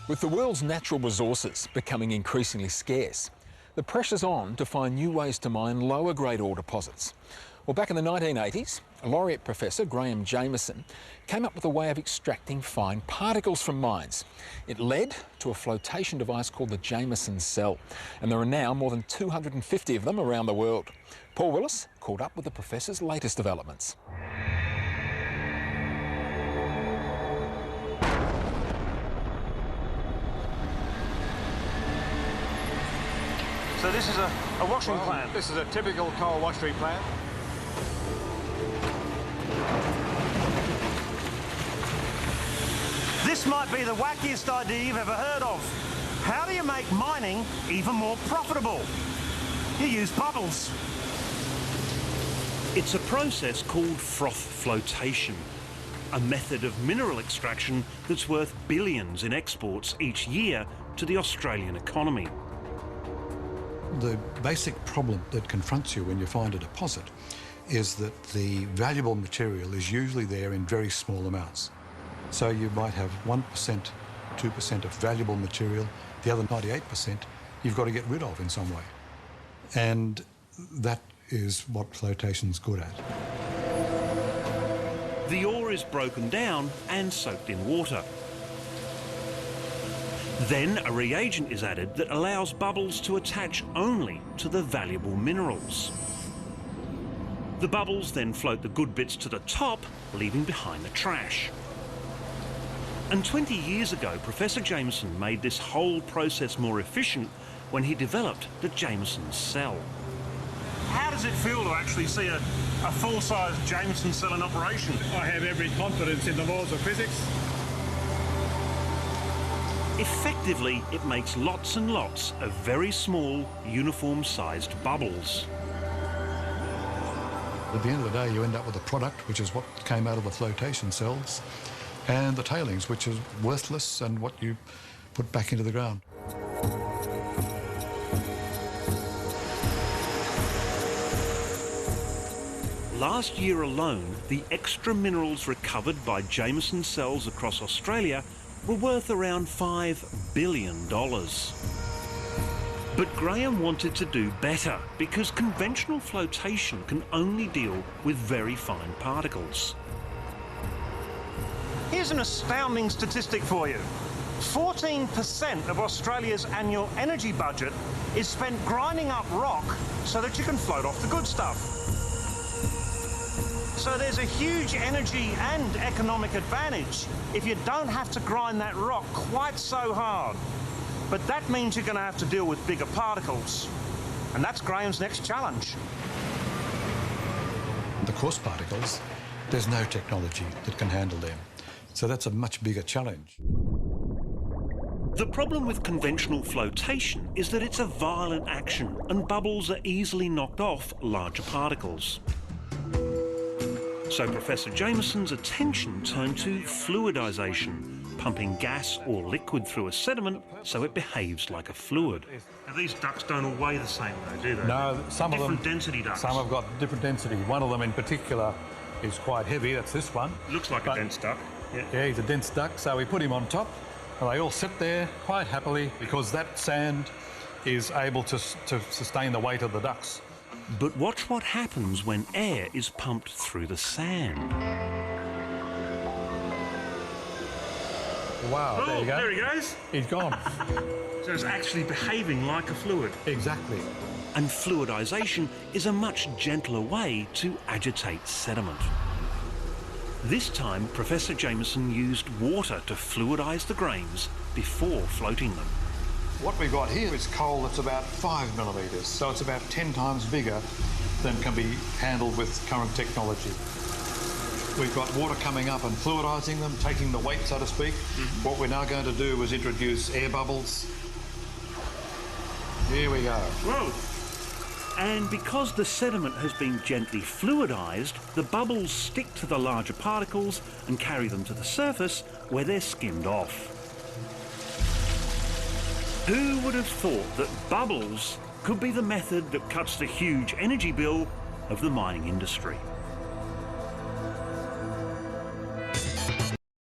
With the world's natural resources becoming increasingly scarce, the pressure's on to find new ways to mine lower-grade ore deposits. Well, back in the 1980s, laureate professor Graham Jameson came up with a way of extracting fine particles from mines. It led to a flotation device called the Jameson Cell, and there are now more than 250 of them around the world. Paul Willis caught up with the professor's latest developments. So this is a washing plant? This is a typical coal washery plant. This might be the wackiest idea you've ever heard of. How do you make mining even more profitable? You use bubbles. It's a process called froth flotation, a method of mineral extraction that's worth billions in exports each year to the Australian economy. The basic problem that confronts you when you find a deposit is that the valuable material is usually there in very small amounts. So you might have 1%, 2% of valuable material, the other 98% you've got to get rid of in some way. And that is what flotation's good at. The ore is broken down and soaked in water. Then a reagent is added that allows bubbles to attach only to the valuable minerals. The bubbles then float the good bits to the top, leaving behind the trash. And 20 years ago, Professor Jameson made this whole process more efficient when he developed the Jameson Cell. How does it feel to actually see a full-size Jameson Cell in operation? I have every confidence in the laws of physics. Effectively, it makes lots and lots of very small, uniform-sized bubbles. At the end of the day, you end up with a product, which is what came out of the flotation cells, and the tailings, which is worthless and what you put back into the ground. Last year alone, the extra minerals recovered by Jameson cells across Australia were worth around $5 billion. But Graham wanted to do better because conventional flotation can only deal with very fine particles. Here's an astounding statistic for you. 14% of Australia's annual energy budget is spent grinding up rock so that you can float off the good stuff. So there's a huge energy and economic advantage if you don't have to grind that rock quite so hard. But that means you're going to have to deal with bigger particles. And that's Graham's next challenge. The coarse particles, there's no technology that can handle them. So that's a much bigger challenge. The problem with conventional flotation is that it's a violent action and bubbles are easily knocked off larger particles. So Professor Jameson's attention turned to fluidisation, pumping gas or liquid through a sediment so it behaves like a fluid. Now, these ducts don't all weigh the same though, do they? No, some of them... Different density ducts. Some have got different density. One of them in particular is quite heavy, that's this one. Looks like a dense duct. Yeah, he's a dense duct, so we put him on top, and they all sit there quite happily because that sand is able to sustain the weight of the ducts. But watch what happens when air is pumped through the sand. Wow, Oh, there you go. there he goes. He's gone. So it's actually behaving like a fluid. Exactly. And fluidisation is a much gentler way to agitate sediment. This time, Professor Jameson used water to fluidise the grains before floating them. What we've got here is coal that's about 5 millimetres, so it's about 10 times bigger than can be handled with current technology. We've got water coming up and fluidising them, taking the weight, so to speak. What we're now going to do is introduce air bubbles. Here we go. Whoa! And because the sediment has been gently fluidised, the bubbles stick to the larger particles and carry them to the surface where they're skimmed off. Who would have thought that bubbles could be the method that cuts the huge energy bill of the mining industry?